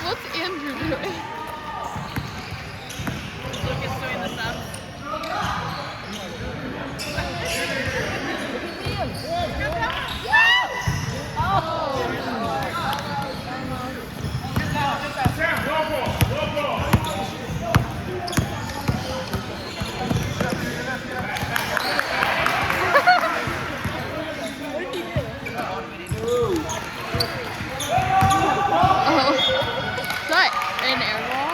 What's Andrew doing? Lucas doing the subs. Is that an air ball?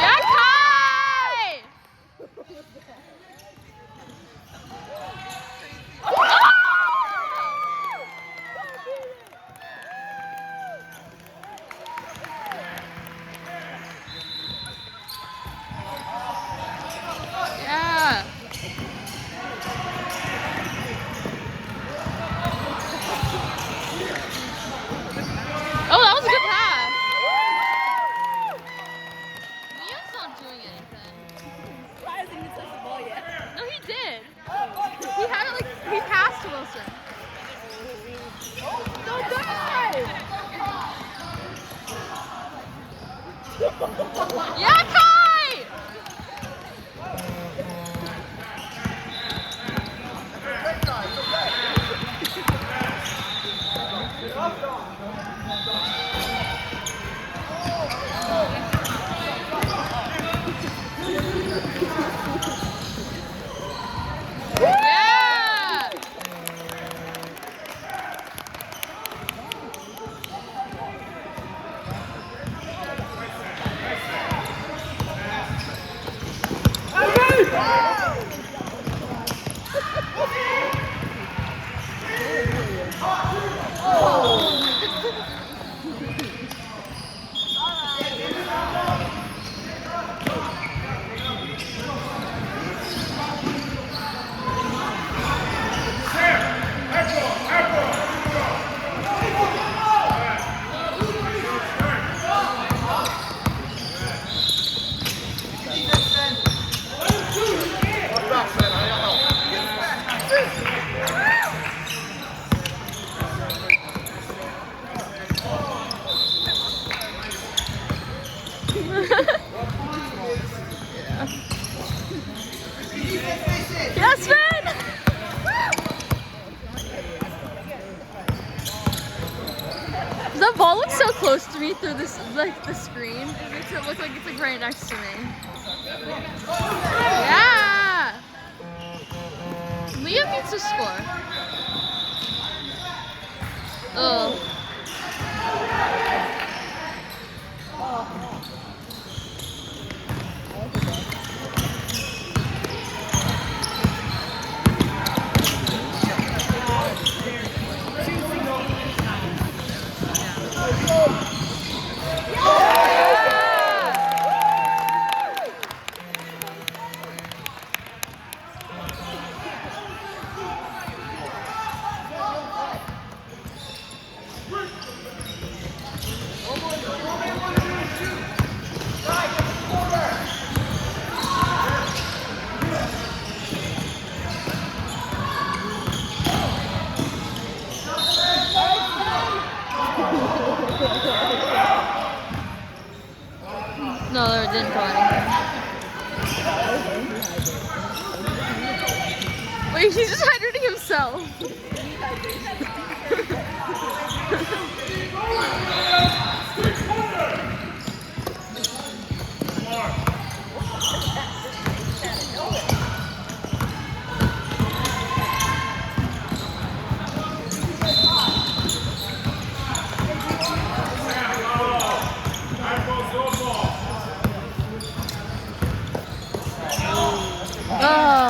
Yeah, Kai! Yeah. Oh, that was a good pass. Leon's not doing anything. Surprising you touched the ball yet. No, he did. He had it like, he passed Wilson. Don't die! Yeah, Kai! Yeah! Yes, man! The ball looks so close to me through this, like the screen. It makes it look like it's like right next to me. Yeah! Liam needs to score. Oh. No, there didn't go anywhere. Wait, he's just hydrating himself. Oh.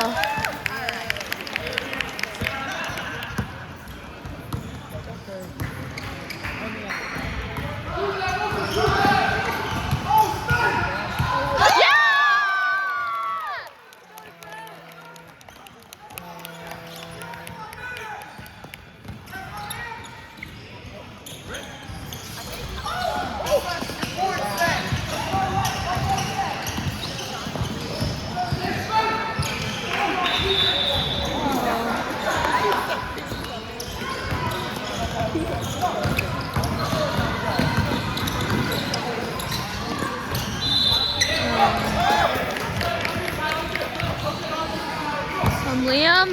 Liam.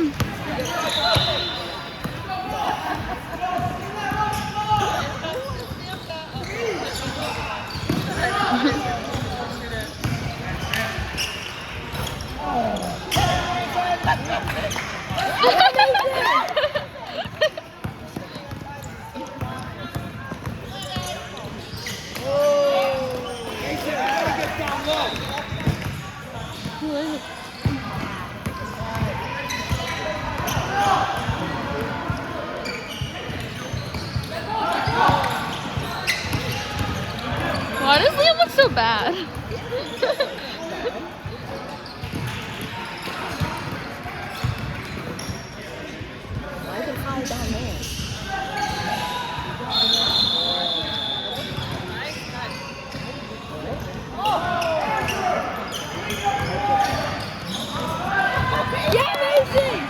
Why does Liam look so bad? I can hide down there. Yeah, amazing!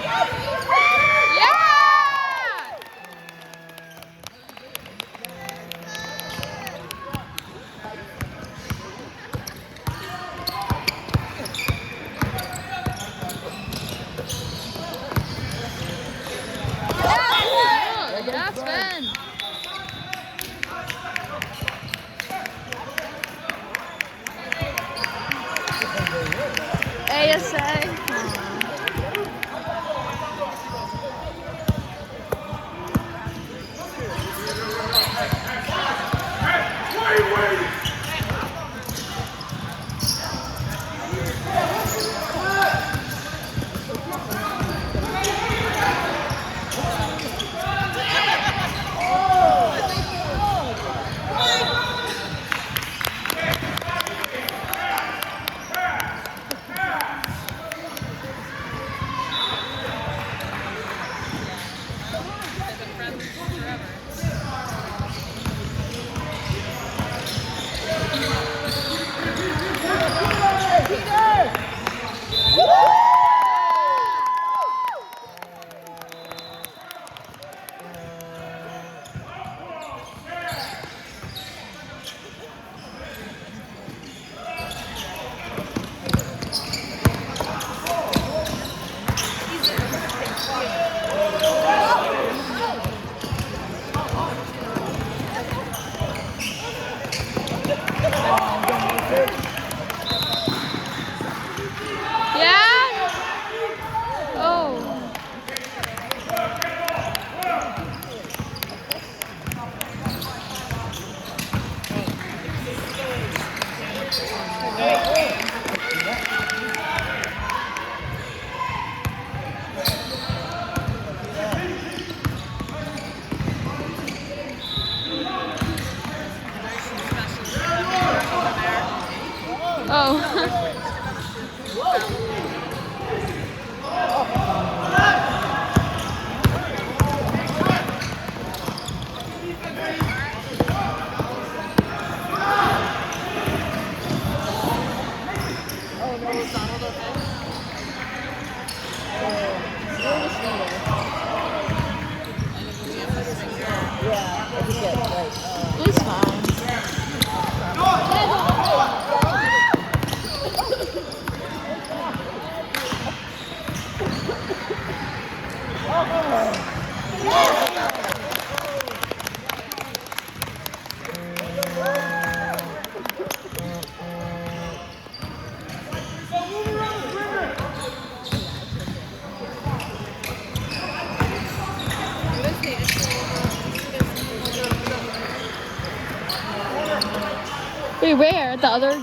Wait, where? At the other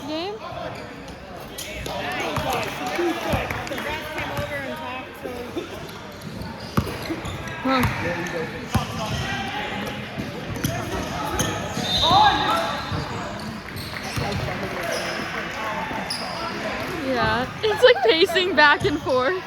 game? Huh. Yeah, it's like pacing back and forth.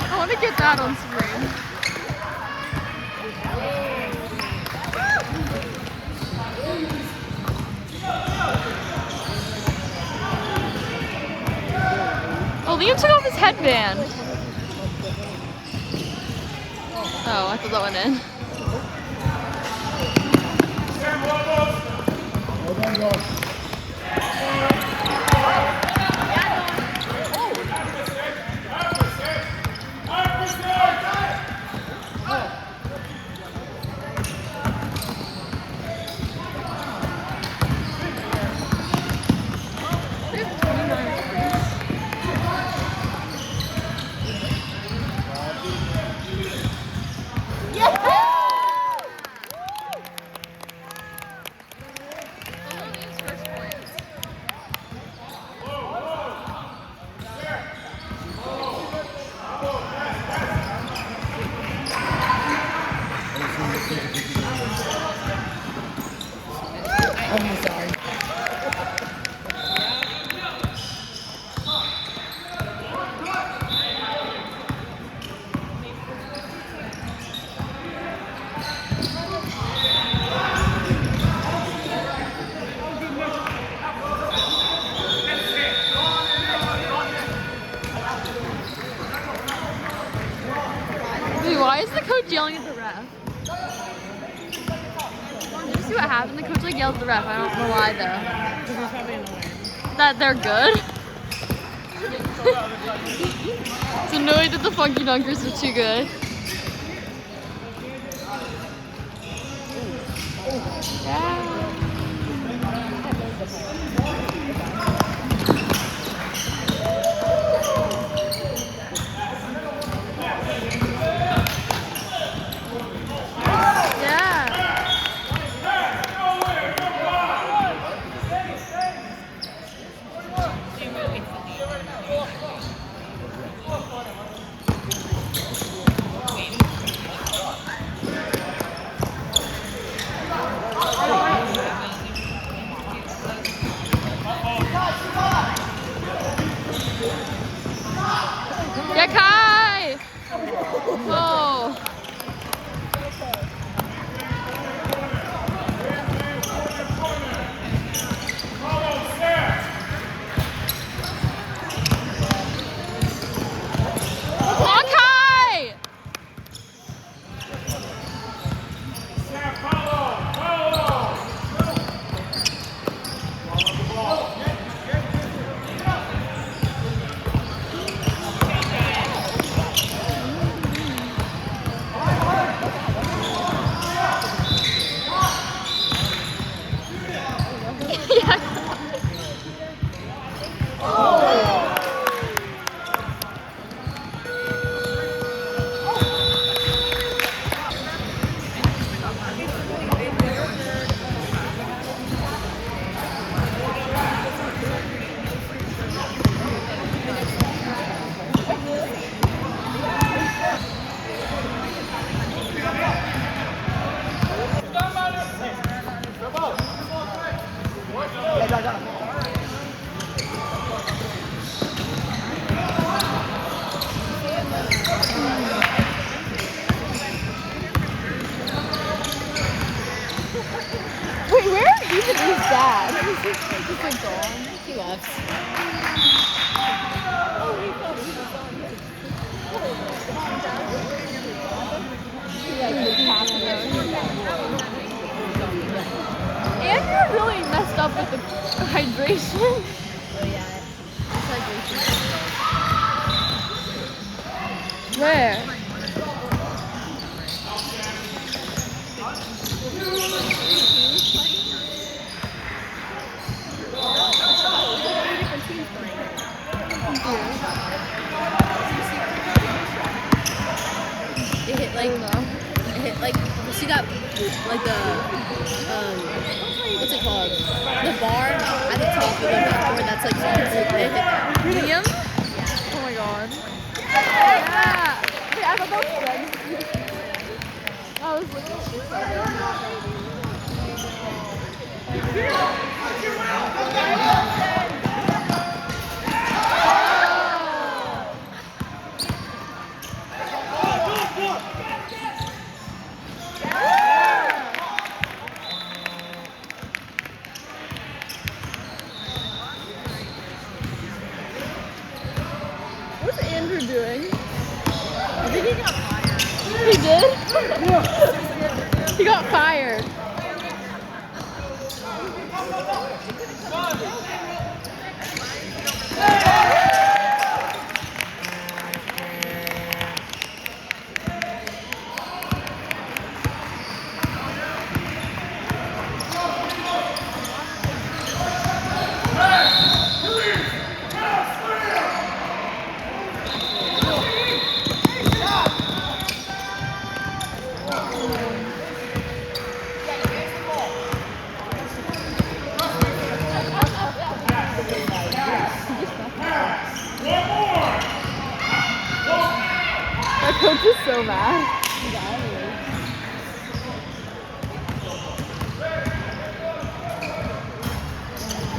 I want to get that on screen. Oh, Liam took off his headband. Oh, I thought that went in. I'm sorry. Wait, why is the coach yelling at the ref? Did you see what happened? The coach like yelled at the ref. I don't know why though. That they're good. It's annoyed that the Funky Dunkers are too good. Yeah. And you're really messed up with the hydration. Oh yeah. It's like Where? it hit like she got like the what's it called? The bar at the top of the board that's like it hit that. Medium? Oh my god. Yeah. Wait, I thought that was red. I was looking. What's Andrew doing? I think he got fired. He did? He got fired. That coach is so mad.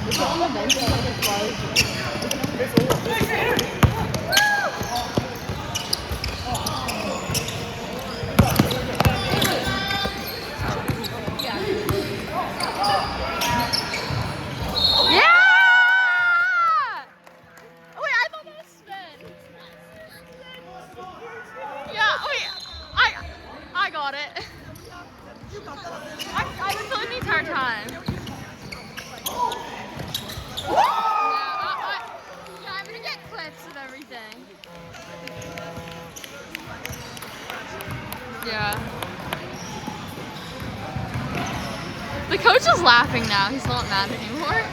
It's on the bench like it's Yeah! Oh, wait, I thought that was spin. Yeah, wait, I got it. I've been filming the entire time. Yeah, I'm gonna get clips of everything. Yeah. The coach is laughing now. He's not mad anymore.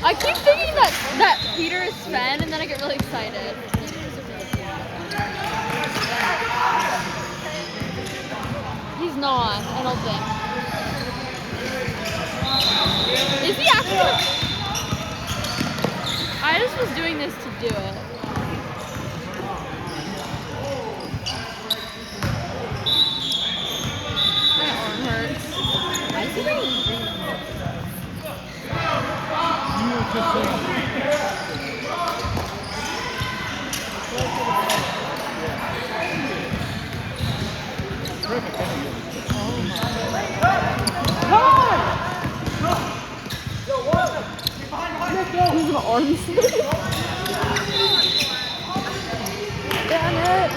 I keep thinking that Peter is Sven, and then I get really excited. He's not, I don't think. Is he actually? I just was doing this to do it. My arm hurts. I see that. He's an arm sleeve. Damn it.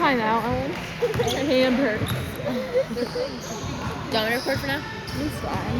timeout, Ellen. My hand hurts. Do you want me to record for now? It's fine.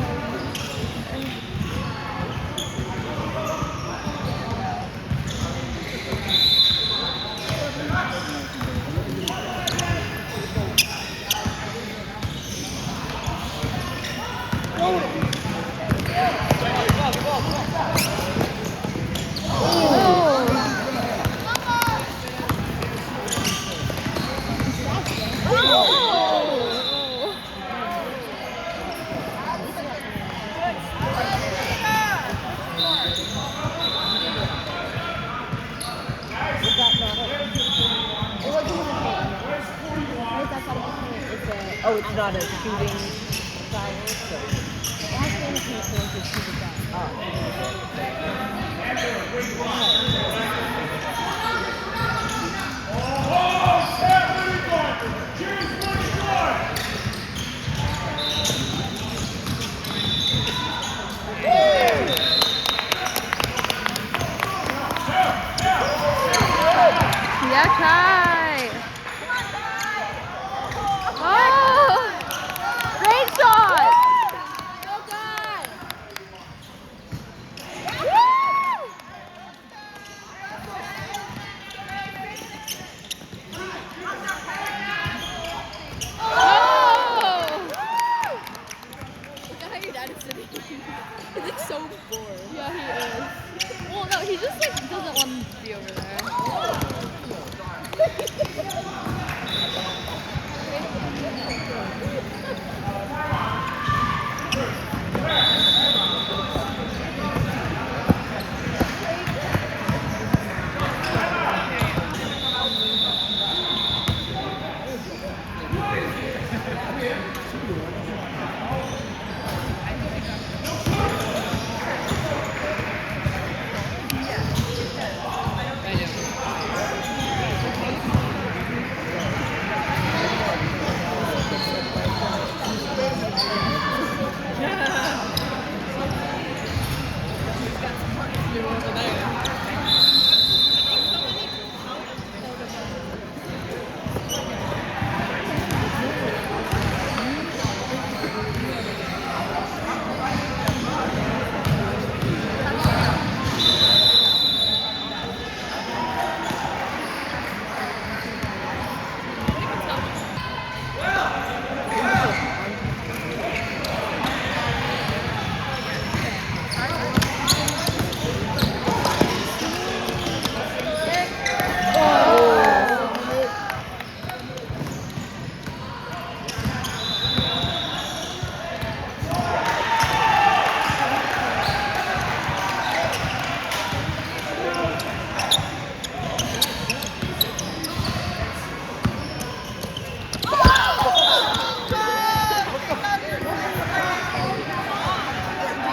Oh, it's not a shooting foul, so it has to indicate for it to shoot it down. Yeah, Kai. Oh, great shot. Look at how your dad is sitting. He's like so bored. Yeah, he is. Well, no, he just like doesn't want to be over there.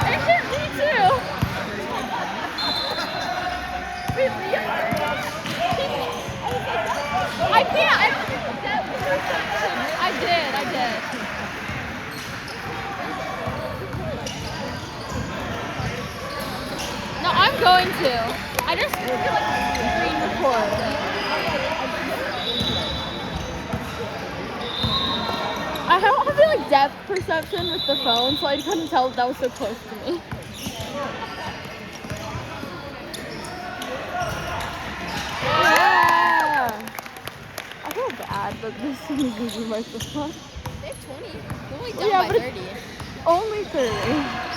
It hit me too. Wait, I can't. I don't think that's perception. I did. No, I'm going to. I just feel like screen record. I don't have like depth perception with the phone, so I couldn't tell that was so close to me. Yeah. I feel bad, but this is losing my phone. They have 20. They're only down Yeah, by but 30. Only 30.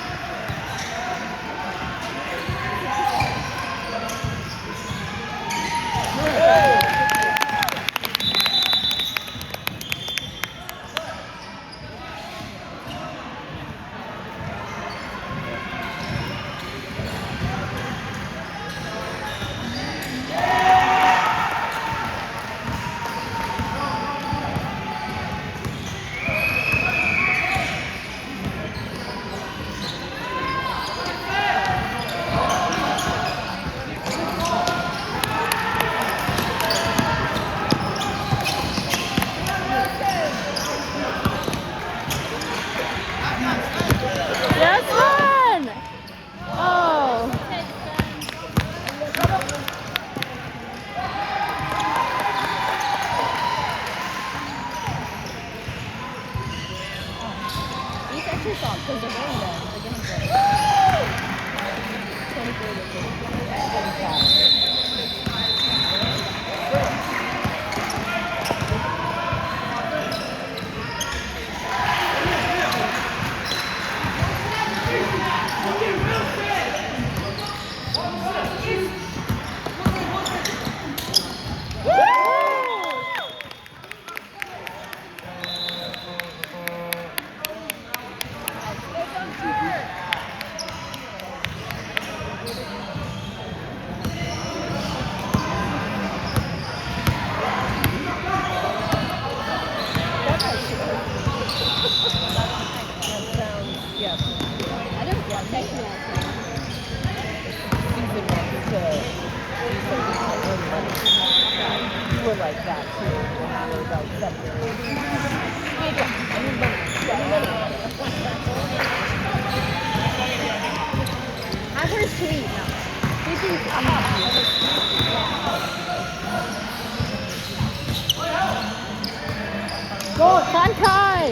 this off because they're going down. They're going to break. 23 to 35. Like that too. And now they're like separated. Have her tweet now. She thinks I'm not. Go, Sankai!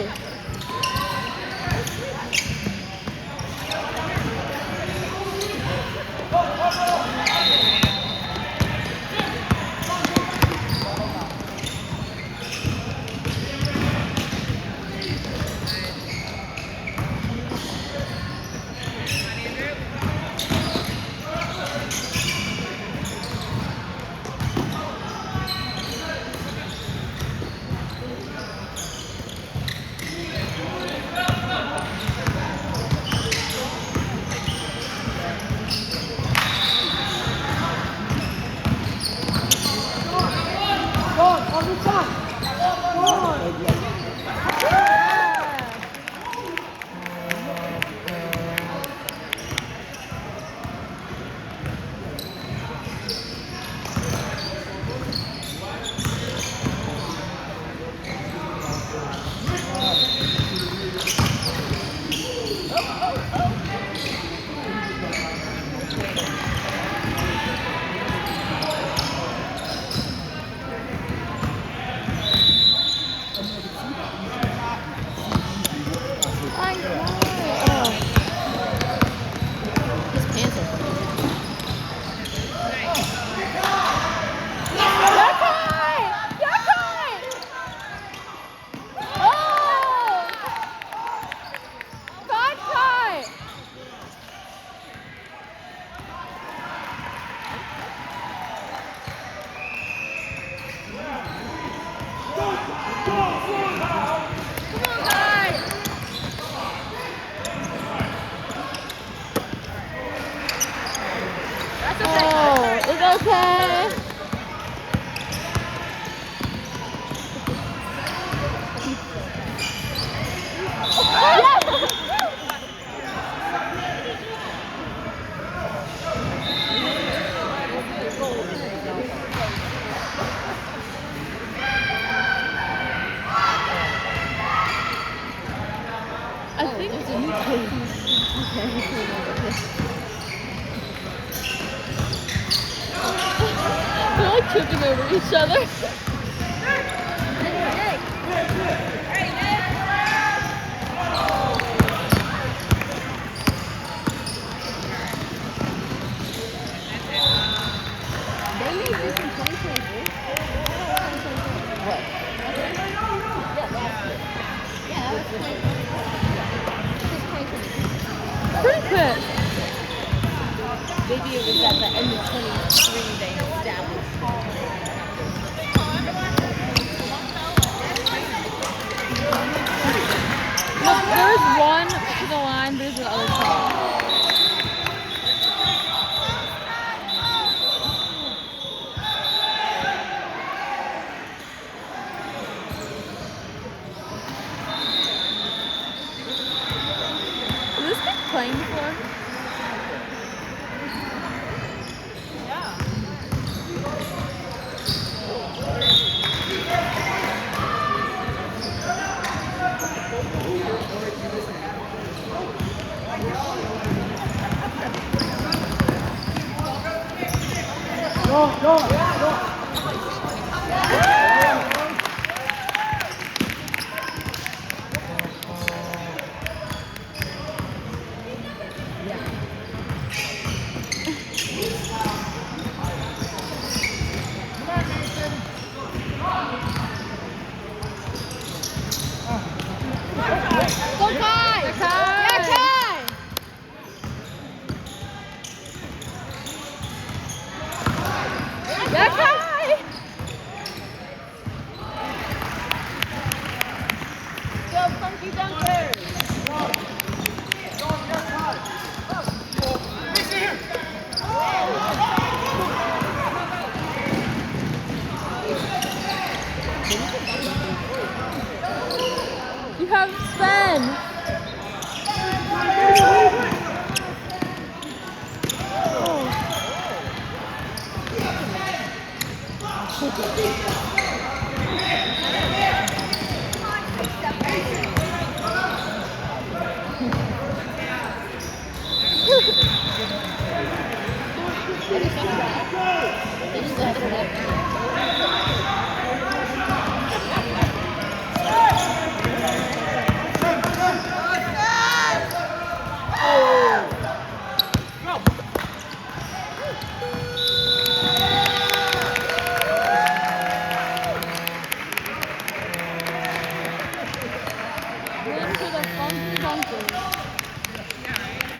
Okay. I think it's a new case. They're like tripping over each other. They made this in 2023. What? Yeah, that was 2023. Pretty quick. Maybe it was at the end of 23 they established. Look, there's one to the line, there's the other side. Has this been playing before? Funky dunker. You have Sven.